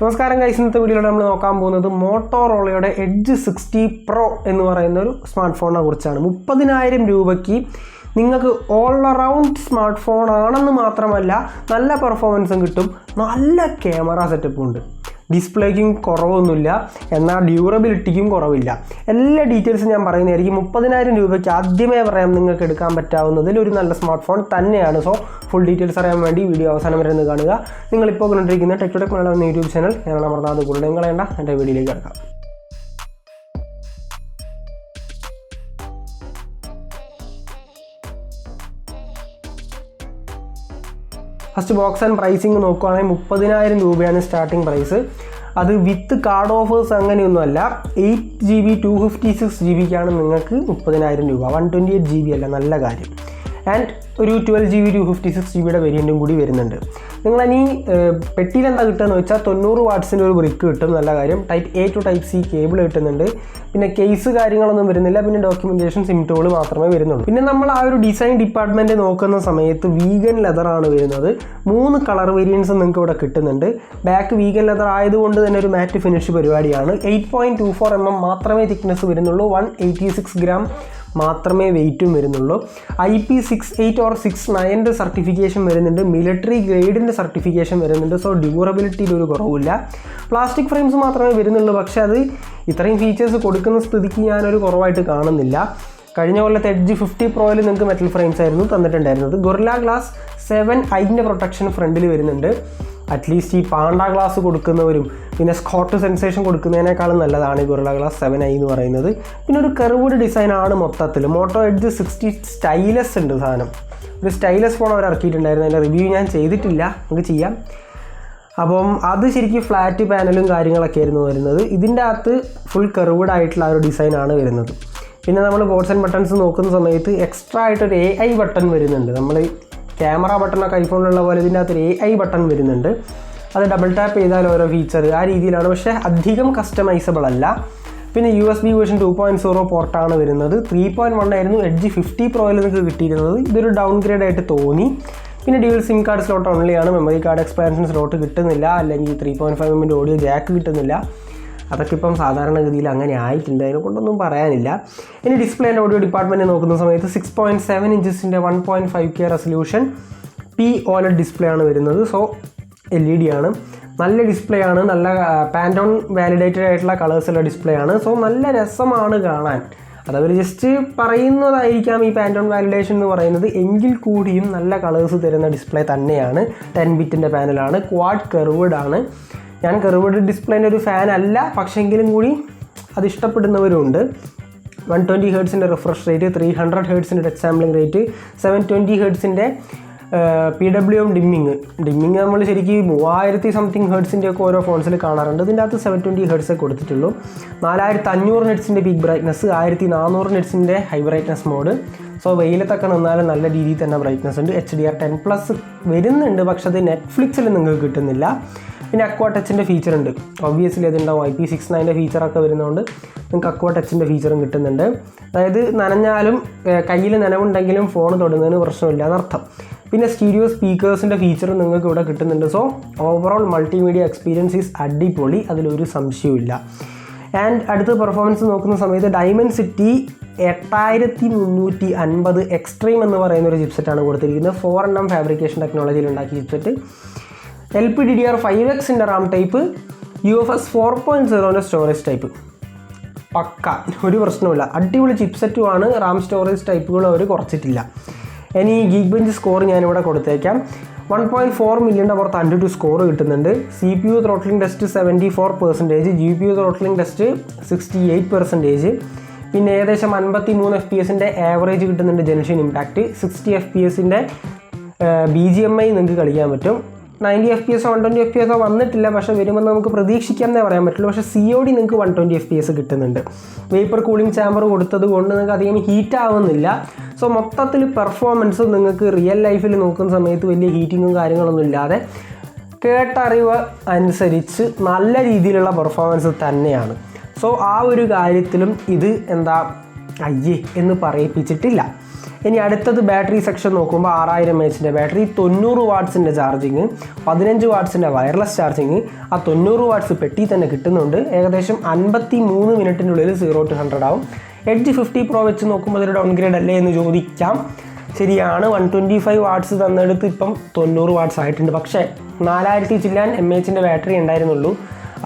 നമസ്കാരം ഗൈസ്, ഇന്നത്തെ വീഡിയോയിൽ നമ്മൾ നോക്കാൻ പോകുന്നത് മോട്ടോറോളയുടെ എഡ്ജ് 60 പ്രോ എന്ന് പറയുന്ന ഒരു സ്മാർട്ട് ഫോണിനെ കുറിച്ചാണ്. 30,000 രൂപയ്ക്ക് നിങ്ങൾക്ക് ഓൾ അറൗണ്ട് സ്മാർട്ട് ഫോൺ ആണെന്ന് മാത്രമല്ല നല്ല പെർഫോമൻസും കിട്ടും, നല്ല ക്യാമറ സെറ്റപ്പും ഉണ്ട്, ഡിസ്പ്ലേക്കും കുറവൊന്നുമില്ല, എന്നാൽ ഡ്യൂറബിലിറ്റിക്കും കുറവില്ല. എല്ലാ ഡീറ്റെയിൽസും ഞാൻ പറയുന്നതായിരിക്കും. 30,000 രൂപയ്ക്ക് ആദ്യമേ പറയാം നിങ്ങൾക്ക് എടുക്കാൻ പറ്റാവുന്നതിൽ ഒരു നല്ല സ്മാർട്ട് ഫോൺ തന്നെയാണ്. സോ ഫുൾ ഡീറ്റെയിൽസ് അറിയാൻ വേണ്ടി വീഡിയോ അവസാനം വരെ ഒന്ന് കാണുക. നിങ്ങളിപ്പോൾ കണ്ടിരിക്കുന്ന ടെക് മലയാളം എന്ന യൂട്യൂബ് ചാനൽ ഞാൻ അമർനാഥ് കൂടുതൽ കളയേണ്ട എൻ്റെ വീഡിയോയിലേക്ക് കിടക്കാം. ഫസ്റ്റ് ബോക്സ് ആൻഡ് പ്രൈസിങ് നോക്കുകയാണെങ്കിൽ 30,000 രൂപയാണ് സ്റ്റാർട്ടിംഗ് പ്രൈസ്. അത് വിത്ത് കാർഡ് ഓഫേഴ്സ് അങ്ങനെയൊന്നുമല്ല. 8GB 256GBക്കാണ് നിങ്ങൾക്ക് 30,000 രൂപ. 128GB അല്ല, നല്ല കാര്യം. ആൻഡ് ഒരു 12GB 256GBയുടെ വേരിയൻറ്റും കൂടി വരുന്നുണ്ട്. നിങ്ങളിനി പെട്ടിയിൽ എന്താ കിട്ടുകയെന്ന് വെച്ചാൽ 90 വാട്ട്സിൻ്റെ ഒരു ബ്രിക്ക് കിട്ടും, നല്ല കാര്യം. Type A to Type C cable കിട്ടുന്നുണ്ട്. പിന്നെ കേസ് കാര്യങ്ങളൊന്നും വരുന്നില്ല. പിന്നെ ഡോക്യുമെൻറ്റേഷൻ സിംറ്റോൾ മാത്രമേ വരുന്നുള്ളൂ. പിന്നെ നമ്മൾ ആ ഒരു ഡിസൈൻ ഡിപ്പാർട്ട്മെൻറ്റ് നോക്കുന്ന സമയത്ത് വീഗൻ ലെതറാണ് വരുന്നത്. 3 കളർ വേരിയൻസ് നിങ്ങൾക്ക് ഇവിടെ കിട്ടുന്നുണ്ട്. ബാക്ക് വീഗൻ ലെതർ ആയതുകൊണ്ട് തന്നെ ഒരു മാറ്റ് ഫിനിഷ് പരിപാടിയാണ്. 8.24 mm മാത്രമേ തിക്നെസ് വരുന്നുള്ളൂ. 186 ഗ്രാം മാത്രമേ വെയിറ്റും വരുന്നുള്ളൂ. IP68 or 69 സർട്ടിഫിക്കേഷൻ വരുന്നുണ്ട്. മിലിറ്ററി ഗ്രേഡിൻ്റെ സർട്ടിഫിക്കേഷൻ വരുന്നുണ്ട്. സോ ഡ്യൂറബിലിറ്റിയിൽ ഒരു കുറവില്ല. പ്ലാസ്റ്റിക് ഫ്രെയിംസ് മാത്രമേ വരുന്നുള്ളൂ. പക്ഷേ അത് ഇത്രയും ഫീച്ചേഴ്സ് കൊടുക്കുന്ന സ്ഥിതിക്ക് ഞാനൊരു കുറവായിട്ട് കാണുന്നില്ല. കഴിഞ്ഞ കൊല്ലത്തെ എഡ്ജ് 50 പ്രോയിൽ നിങ്ങൾക്ക് മെറ്റൽ ഫ്രെയിംസ് ആയിരുന്നു തന്നിട്ടുണ്ടായിരുന്നത്. ഗൊറില്ല ഗ്ലാസ് 7i പ്രൊട്ടക്ഷൻ ഫ്രണ്ടിൽ വരുന്നുണ്ട്. അറ്റ്ലീസ്റ്റ് ഈ പാണ്ട ഗ്ലാസ് കൊടുക്കുന്നവരും പിന്നെ സ്കോട്ട് സെൻസേഷൻ കൊടുക്കുന്നതിനേക്കാളും നല്ലതാണ് ഈ ഗൊറില്ല ഗ്ലാസ് 7i എന്ന് പറയുന്നത്. പിന്നെ ഒരു കർവ്ഡ് ഡിസൈനാണ് മൊത്തത്തിൽ. മോട്ടോ എഡ്ജ് 60 സ്റ്റൈലസ് ഉണ്ട് സാധനം. ഒരു സ്റ്റൈലസ് ഫോൺ അവർ ഇറക്കിയിട്ടുണ്ടായിരുന്നു. അതിൻ്റെ റിവ്യൂ ഞാൻ ചെയ്തിട്ടില്ല, നമുക്ക് ചെയ്യാം. അപ്പം അത് ശരിക്കും ഫ്ലാറ്റ് പാനലും കാര്യങ്ങളൊക്കെ ആയിരുന്നു വരുന്നത്. ഇതിൻ്റെ അകത്ത് ഫുൾ കർവ്ഡ് ആയിട്ടുള്ള ഒരു ഡിസൈനാണ് വരുന്നത്. പിന്നെ നമ്മൾ ബോട്ട്സ് ആൻഡ് ബട്ടൺസ് നോക്കുന്ന സമയത്ത് എക്സ്ട്രാ ആയിട്ടൊരു AI ബട്ടൺ വരുന്നുണ്ട്. നമ്മൾ ക്യാമറ ബട്ടണൊക്കെ ഐഫോണിലുള്ള പോലെ ഇതിൻ്റെ അകത്തൊരു AI ബട്ടൺ വരുന്നുണ്ട്. അത് ഡബിൾ ടാപ്പ് ചെയ്താൽ ഓരോ ഫീച്ചർ ആ രീതിയിലാണ്, പക്ഷേ അധികം കസ്റ്റമൈസബിൾ അല്ല. പിന്നെ USB വേർഷൻ 2.0 പോർട്ടാണ് വരുന്നത്. 3.1 ആയിരുന്നു എഡ്ജ് 50 പ്രോയിൽ നിങ്ങൾക്ക് കിട്ടിയിരുന്നത്. ഇതൊരു ഡൗൺ ഗ്രേഡ് ആയിട്ട് തോന്നി. പിന്നെ ഡ്യുവൽ സിം കാർഡ് സ്ലോട്ട് ഓൺലിയാണ്, മെമ്മറി കാർഡ് എക്സ്പാൻഷൻ സ്ലോട്ട് കിട്ടുന്നില്ല, അല്ലെങ്കിൽ 3.5mm ഓഡിയോ ജാക്ക് കിട്ടുന്നില്ല. അതൊക്കെ ഇപ്പം സാധാരണഗതിയിൽ അങ്ങനെ ആയിട്ടുണ്ട്, അതിനെ കൊണ്ടൊന്നും പറയാനില്ല. ഇനി ഡിസ്പ്ലേ ആൻഡ് ഓഡിയോ ഡിപ്പാർട്ട്മെൻറ്റ് നോക്കുന്ന സമയത്ത് 6.7 ഇഞ്ചസിൻ്റെ 1.5K റെസൊല്യൂഷൻ OLED ഡിസ്പ്ലേ ആണ് വരുന്നത്. സോ LED ആണ്, നല്ല ഡിസ്പ്ലേ ആണ്, നല്ല പാൻറ്റോൺ വാലിഡേറ്റഡ് ആയിട്ടുള്ള കളേഴ്സുള്ള ഡിസ്പ്ലേ ആണ്. സോ നല്ല രസമാണ് കാണാൻ. അതവർ ജസ്റ്റ് പറയുന്നതായിരിക്കാം ഈ പാൻറ്റോൺ വാലിഡേഷൻ എന്ന് പറയുന്നത്, എങ്കിൽ കൂടിയും നല്ല കളേഴ്സ് തരുന്ന ഡിസ്പ്ലേ തന്നെയാണ്. 10 ബിറ്റിൻ്റെ പാനലാണ്, ക്വാഡ് കർവ്ഡ് ആണ്. ഞാൻ കർവ്ഡ് ഡിസ്പ്ലേൻ്റെ ഒരു ഫാൻ അല്ല, പക്ഷെങ്കിലും കൂടി അത് ഇഷ്ടപ്പെടുന്നവരുണ്ട്. 120 ഹെർട്സിൻ്റെ റിഫ്രഷ് റേറ്റ്, 300 ഹെർട്സിൻ്റെ ടച്ച് സാമ്പിളിംഗ് റേറ്റ്, 720 ഹെർട്സിൻ്റെ PWM ഡിമ്മിങ് നമ്മൾ ശരിക്കും 3000 സംതിങ് ഹെർട്സിൻ്റെ ഒക്കെ ഓരോ ഫോൺസിൽ കാണാറുണ്ട്. ഇതിൻ്റെ അകത്ത് 720 ഹെർട്സേ കൊടുത്തിട്ടുള്ളൂ. 4500 നെറ്റ്സിൻ്റെ പീക്ക് ബ്രൈറ്റ്നസ്, 1400 നെറ്റ്സിൻ്റെ ഹൈ ബ്രൈറ്റ്നസ് മോഡ്. സോ വെയിലത്തൊക്കെ നിന്നാലും നല്ല രീതിയിൽ തന്നെ ബ്രൈറ്റ്നസ് ഉണ്ട്. HDR10+ വരുന്നുണ്ട്, പക്ഷെ അത് നെറ്റ്ഫ്ലിക്സിൽ നിങ്ങൾക്ക് കിട്ടുന്നില്ല. പിന്നെ അക്വാ ടച്ചിൻ്റെ ഫീച്ചർ ഉണ്ട്, ഒബ്വിയസ്ലി അതുണ്ടാവും. IP69 ഫീച്ചറൊക്കെ വരുന്നതുകൊണ്ട് നിങ്ങൾക്ക് അക്വാ ടച്ചിൻ്റെ ഫീച്ചറും കിട്ടുന്നുണ്ട്. അതായത് നനഞ്ഞാലും കയ്യിൽ നനവുണ്ടെങ്കിലും ഫോൺ തൊടുന്നതിന് പ്രശ്നമില്ല എന്നർത്ഥം. പിന്നെ സ്റ്റീരിയോ സ്പീക്കേഴ്സിൻ്റെ ഫീച്ചറും നിങ്ങൾക്ക് ഇവിടെ കിട്ടുന്നുണ്ട്. So overall multimedia experience is അടിപൊളി, അതിലൊരു സംശയമില്ല. ആൻഡ് അടുത്ത പെർഫോമൻസ് നോക്കുന്ന സമയത്ത് ഡൈമെൻസിറ്റി 8350 എക്സ്ട്രീം എന്ന് പറയുന്ന ഒരു ചിപ്സെറ്റാണ് കൊടുത്തിരിക്കുന്നത്. 4nm ഫാബ്രിക്കേഷൻ ടെക്നോളജിയിൽ ഉണ്ടാക്കിയ ചിപ്സെറ്റ്. LPDDR5Xൻ്റെ റാം ടൈപ്പ്, UFS 4.0ൻ്റെ സ്റ്റോറേജ് ടൈപ്പ്. പക്ക, ഒരു പ്രശ്നമില്ല, അടിപൊളി ചിപ്സെറ്റുമാണ്. റാം സ്റ്റോറേജ് ടൈപ്പുകൾ അവർ കുറച്ചിട്ടില്ല. ഇനി Geekbench സ്കോർ ഞാനിവിടെ കൊടുത്തേക്കാം. 1.4 മില്യൻ്റെ പുറത്ത് 102 സ്കോർ കിട്ടുന്നുണ്ട്. CPU throttling test 74%, GPU throttling test 68%. പിന്നെ ഏകദേശം 53 FPS ആവറേജ് കിട്ടുന്നുണ്ട് ജെൻഷൻ ഇമ്പാക്റ്റ്. 60 FPSൻ്റെ BGMI നിങ്ങൾക്ക് കളിക്കാൻ പറ്റും. 90 FPS 120 FPS വന്നിട്ടില്ല, പക്ഷേ വരുമെന്ന് നമുക്ക് പ്രതീക്ഷിക്കാമെന്നേ പറയാൻ പറ്റുള്ളൂ. പക്ഷേ COD നിങ്ങൾക്ക് 120 FPS കിട്ടുന്നുണ്ട്. വേപ്പർ കൂളിംഗ് ചാമ്പർ കൊടുത്തത് കൊണ്ട് നിങ്ങൾക്ക് അധികം ഹീറ്റ് ആവുന്നില്ല. സോ മൊത്തത്തിൽ പെർഫോമൻസ് നിങ്ങൾക്ക് റിയൽ ലൈഫിൽ നോക്കുന്ന സമയത്ത് വലിയ ഹീറ്റിങ്ങും കാര്യങ്ങളൊന്നും ഇല്ലാതെ കേട്ടറിവ് അനുസരിച്ച് നല്ല രീതിയിലുള്ള പെർഫോമൻസ് തന്നെയാണ്. സോ ആ ഒരു കാര്യത്തിലും ഇത് അയ്യേ എന്ന് പറയിപ്പിച്ചിട്ടില്ല. ഇനി അടുത്തത് ബാറ്ററി സെക്ഷൻ നോക്കുമ്പോൾ 6000 mAh ബാറ്ററി, 90 വാട്ട്സിൻ്റെ ചാർജിങ്, 15 വാട്ട്സിൻ്റെ വയർലെസ് ചാർജിങ്. ആ 90 വാട്ട്സ് പെട്ടി തന്നെ കിട്ടുന്നുണ്ട്. ഏകദേശം 53 മിനിറ്റിനുള്ളിൽ 0 to 100 ആവും. എഡ്ജ് 50 Pro വെച്ച് നോക്കുമ്പോൾ അതൊരു ഡൗൺഗ്രേഡ് അല്ലേ എന്ന് ചോദിക്കാം. ശരിയാണ്, 125 വാട്ട്സ് തന്നെടുത്ത് ഇപ്പം 90 വാട്ട്സ് ആയിട്ടുണ്ട്. പക്ഷേ 4000 ചില്ലാൻ mAh ബാറ്ററി ഉണ്ടായിരുന്നുള്ളൂ.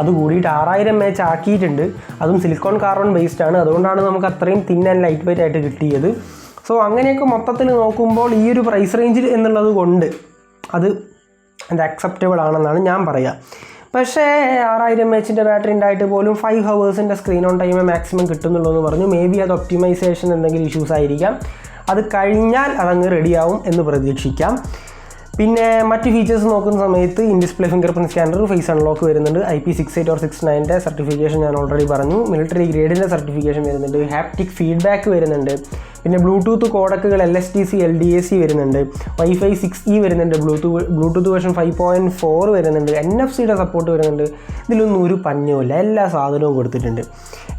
അത് കൂടിയിട്ട് 6000 mAh ആക്കിയിട്ടുണ്ട്. അതും സിലിക്കോൺ കാർബൺ ബേസ്ഡ് ആണ്. അതുകൊണ്ടാണ് നമുക്ക് അത്രയും തിൻ ആൻഡ് ലൈറ്റ് വെയിറ്റ് ആയിട്ട് കിട്ടിയത്. സോ അങ്ങനെയൊക്കെ മൊത്തത്തിൽ നോക്കുമ്പോൾ ഈ ഒരു പ്രൈസ് റേഞ്ചിൽ എന്നുള്ളത് കൊണ്ട് അത് അക്സെപ്റ്റബിൾ ആണെന്നാണ് ഞാൻ പറയുക. പക്ഷേ 6000 mAh ബാറ്ററി ഉണ്ടായിട്ട് പോലും 5 hours സ്ക്രീൻ ഓൺ ടൈമേ മാക്സിമം കിട്ടുന്നുള്ളൂ എന്ന് പറഞ്ഞു. മേ ബി അത് ഒപ്റ്റിമൈസേഷൻ എന്തെങ്കിലും ഇഷ്യൂസ് ആയിരിക്കാം. അത് കഴിഞ്ഞാൽ അതങ്ങ് റെഡിയാവും എന്ന് പ്രതീക്ഷിക്കാം. പിന്നെ മറ്റ് ഫീച്ചേഴ്സ് നോക്കുന്ന സമയത്ത് in display fingerprint scanner, face unlock വരുന്നുണ്ട്. IP68 or 69 സർട്ടിഫിക്കേഷൻ ഞാൻ ഓൾറെഡി പറഞ്ഞു. മിലിറ്ററി ഗ്രേഡിൻ്റെ സർട്ടിഫിക്കേഷൻ വരുന്നുണ്ട്. ഹാപ്റ്റിക് ഫീഡ്ബാക്ക് വരുന്നുണ്ട്. പിന്നെ ബ്ലൂടൂത്ത് കോഡക്കുകൾ LSTC LDAC വരുന്നുണ്ട്. Wi-Fi 6E വരുന്നുണ്ട്. ബ്ലൂടൂത്ത് വേർഷൻ 5.4 വരുന്നുണ്ട്. NFC-യുടെ സപ്പോർട്ട് വരുന്നുണ്ട്. ഇതിലൊന്നും ഒരു പഞ്ഞവുമില്ല, എല്ലാ സാധനവും കൊടുത്തിട്ടുണ്ട്.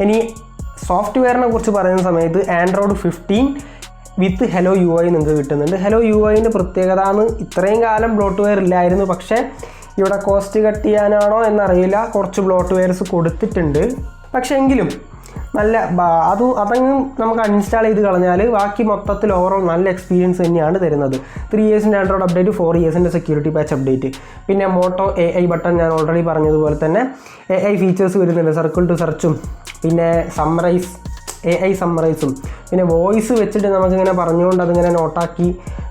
ഇനി സോഫ്റ്റ്വെയറിനെ കുറിച്ച് പറയുന്ന സമയത്ത് Android 15 വിത്ത് ഹെലോ UI നിങ്ങൾക്ക് കിട്ടുന്നുണ്ട്. ഹെലോ UIൻ്റെ പ്രത്യേകത ആണ്, ഇത്രയും കാലം ബ്ലോട്ട്വെയർ ഇല്ലായിരുന്നു. പക്ഷേ ഇവിടെ കോസ്റ്റ് കട്ട് ചെയ്യാനാണോ എന്നറിയില്ല, കുറച്ച് ബ്ലോട്ട്വെയർസ് കൊടുത്തിട്ടുണ്ട്. പക്ഷേ എങ്കിലും നല്ല അതങ്ങ് നമുക്ക് അൺഇൻസ്റ്റാൾ ചെയ്ത് കളഞ്ഞാൽ ബാക്കി മൊത്തത്തിൽ ഓവറോൾ നല്ല എക്സ്പീരിയൻസ് തന്നെയാണ് തരുന്നത്. 3 years Android update, 4 years security patch update. പിന്നെ മോട്ടോ AI ബട്ടൺ ഞാൻ ഓൾറെഡി പറഞ്ഞതുപോലെ തന്നെ AI ഫീച്ചേഴ്സ് വരുന്നുണ്ട്. സർക്കിൾ ടു സെർച്ചും പിന്നെ സമ്മറൈസ് AI സമ്മറൈസും പിന്നെ വോയിസ് വെച്ചിട്ട് നമുക്കിങ്ങനെ പറഞ്ഞുകൊണ്ട് അതിങ്ങനെ നോട്ടാക്കി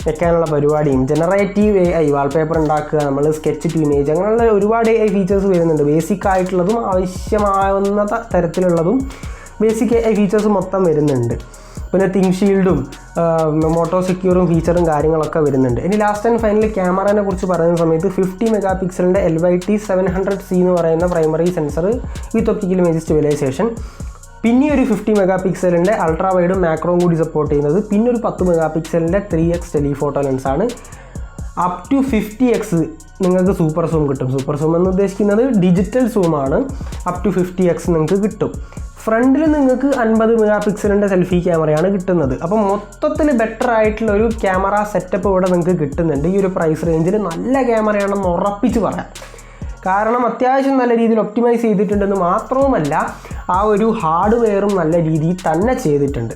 വെക്കാനുള്ള പരിപാടിയും, ജനറേറ്റീവ് AI വാൾപേപ്പർ ഉണ്ടാക്കുക, നമ്മൾ സ്കെച്ച് ടു ഇമേജ്, അങ്ങനെയുള്ള ഒരുപാട് AI ഫീച്ചേഴ്സ് വരുന്നുണ്ട്. ബേസിക് ആയിട്ടുള്ളതും ആവശ്യമാവുന്ന തരത്തിലുള്ളതും ബേസിക് AI ഫീച്ചേഴ്സ് മൊത്തം വരുന്നുണ്ട്. പിന്നെ തിങ്ക് ഷീൽഡും മോട്ടോ സെക്യൂറും ഫീച്ചറും കാര്യങ്ങളൊക്കെ വരുന്നുണ്ട്. ഇനി ലാസ്റ്റ് ആൻഡ് ഫൈനലി ക്യാമറയെ കുറിച്ച് പറയുന്ന സമയത്ത് 50 MP LYT-700C എന്ന് പറയുന്ന പ്രൈമറി സെൻസർ വിത്ത് ഒപ്റ്റിക്കൽ ഇമേജ് സ്റ്റെബിലൈസേഷൻ. പിന്നെ ഒരു 50 MP അൾട്രാ വൈഡും മാക്രോയും കൂടി സപ്പോർട്ട് ചെയ്യുന്നത്. പിന്നെ ഒരു 10 MP 3x ടെലിഫോട്ടോ ലെൻസാണ്. അപ് ടു 50x നിങ്ങൾക്ക് സൂപ്പർ സൂം കിട്ടും. സൂപ്പർ സൂം എന്ന് ഉദ്ദേശിക്കുന്നത് ഡിജിറ്റൽ സൂമാണ്. അപ് ടു 50x നിങ്ങൾക്ക് കിട്ടും. ഫ്രണ്ടിൽ നിങ്ങൾക്ക് 50 MP സെൽഫി ക്യാമറയാണ് കിട്ടുന്നത്. അപ്പോൾ മൊത്തത്തിൽ ബെറ്റർ ആയിട്ടുള്ള ഒരു ക്യാമറ സെറ്റപ്പ് ഇവിടെ നിങ്ങൾക്ക് കിട്ടുന്നുണ്ട്. ഈ ഒരു പ്രൈസ് റേഞ്ചിൽ നല്ല ക്യാമറയാണെന്ന് ഉറപ്പിച്ച് പറയാം. കാരണം അത്യാവശ്യം നല്ല രീതിയിൽ ഒപ്റ്റിമൈസ് ചെയ്തിട്ടുണ്ടെന്ന് മാത്രവുമല്ല, ആ ഒരു ഹാർഡ്വെയറും നല്ല രീതിയിൽ തന്നെ ചെയ്തിട്ടുണ്ട്.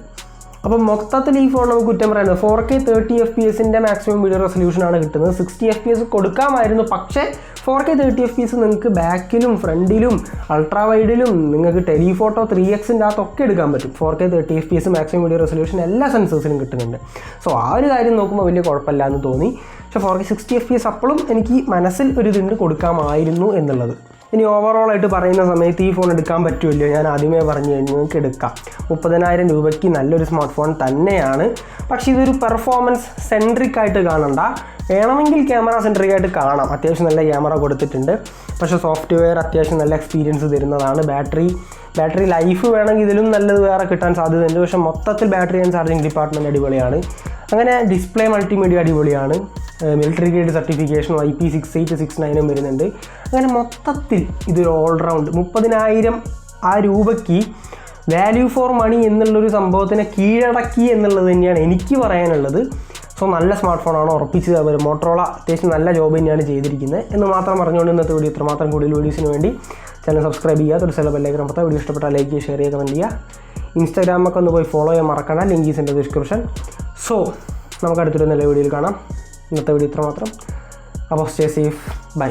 അപ്പം മൊത്തത്തിൽ ഈ ഫോൺ നമുക്ക് കുറ്റം പറയുന്നത് 4K 30 FPS മാക്സിമം വീഡിയോ റെസൊല്യൂഷനാണ് കിട്ടുന്നത്. 60 FPS കൊടുക്കാമായിരുന്നു, പക്ഷേ 4K 30 FPS നിങ്ങൾക്ക് ബാക്കിലും ഫ്രണ്ടിലും അൾട്രാ വൈഡിലും നിങ്ങൾക്ക് ടെലിഫോട്ടോ 3x അകത്തൊക്കെ എടുക്കാൻ പറ്റും. 4K 30 FPS maximum video resolution എല്ലാ സെൻസേഴ്സിലും കിട്ടുന്നുണ്ട്. സോ ആ ഒരു കാര്യം നോക്കുമ്പോൾ വലിയ കുഴപ്പമില്ല എന്ന് തോന്നി. പക്ഷേ 4K 60 FPS അപ്പോഴും എനിക്ക് മനസ്സിൽ ഒരു ഇതുണ്ട് കൊടുക്കാമായിരുന്നു എന്നുള്ളത്. ഇനി ഓവറോളായിട്ട് പറയുന്ന സമയത്ത് ഈ ഫോൺ എടുക്കാൻ പറ്റുമല്ലോ, ഞാൻ ആദ്യമേ പറഞ്ഞു കഴിഞ്ഞു, നിങ്ങൾക്ക് എടുക്കാം. 30,000 രൂപയ്ക്ക് നല്ലൊരു സ്മാർട്ട് ഫോൺ തന്നെയാണ്. പക്ഷേ ഇതൊരു പെർഫോമൻസ് സെൻട്രിക് ആയിട്ട് കാണണ്ട, വേണമെങ്കിൽ ക്യാമറ സെൻട്രിക് ആയിട്ട് കാണാം. അത്യാവശ്യം നല്ല ക്യാമറ കൊടുത്തിട്ടുണ്ട്. പക്ഷേ സോഫ്റ്റ്വെയർ അത്യാവശ്യം നല്ല എക്സ്പീരിയൻസ് തരുന്നതാണ്. ബാറ്ററി ലൈഫ് വേണമെങ്കിൽ ഇതിലും നല്ലത് വേറെ കിട്ടാൻ സാധ്യതയുണ്ട്. പക്ഷേ മൊത്തത്തിൽ ബാറ്ററി ആൻഡ് ചാർജിങ് ഡിപ്പാർട്ട്മെൻറ്റ് അടിപൊളിയാണ്. അങ്ങനെ ഡിസ്പ്ലേ മൾട്ടിമീഡിയ അടിപൊളിയാണ്. മിലിറ്ററി ഗ്രേഡ് സർട്ടിഫിക്കേഷനും IP68 69 വരുന്നുണ്ട്. അങ്ങനെ മൊത്തത്തിൽ ഇതൊരു ഓൾറൗണ്ട് 30,000 ആ രൂപയ്ക്ക് വാല്യൂ ഫോർ മണി എന്നുള്ളൊരു സംഭവത്തിനെ കീഴടക്കി എന്നുള്ളത് തന്നെയാണ് എനിക്ക് പറയാനുള്ളത്. സോ നല്ല സ്മാർട്ട് ഫോണാണ്, ഉറപ്പിച്ച് മോട്ടറോള അത്യാവശ്യം നല്ല ജോബ് തന്നെയാണ് ചെയ്തിരിക്കുന്നത് എന്ന് മാത്രം പറഞ്ഞുകൊണ്ട് ഇന്നത്തെ വീഡിയോ ഇത്രമാത്രം കൂടുതൽ വീഡിയോസിന് വേണ്ടി ചാനൽ സബ്സ്ക്രൈബ് ചെയ്യുക. തൊട്ട് ബെല്ലൈക്കൺ അമർത്തുക. വീഡിയോ ഇഷ്ടപ്പെട്ടാൽ ലൈക്ക് ചെയ്യുക, ഷെയർ ചെയ്യുക, കമൻറ്റ് ചെയ്യുക. ഇൻസ്റ്റാഗ്രാമൊക്കെ ഒന്ന് പോയി ഫോളോ ചെയ്യാൻ മറക്കണ്ട, link is in the description. So നമുക്ക് അടുത്തൊരു നല്ല വീഡിയോയിൽ കാണാം. ഇന്നത്തെ വീഡിയോ ഇത്രമാത്രം. അപ്പോൾ സ്റ്റേ സേഫ്, ബൈ.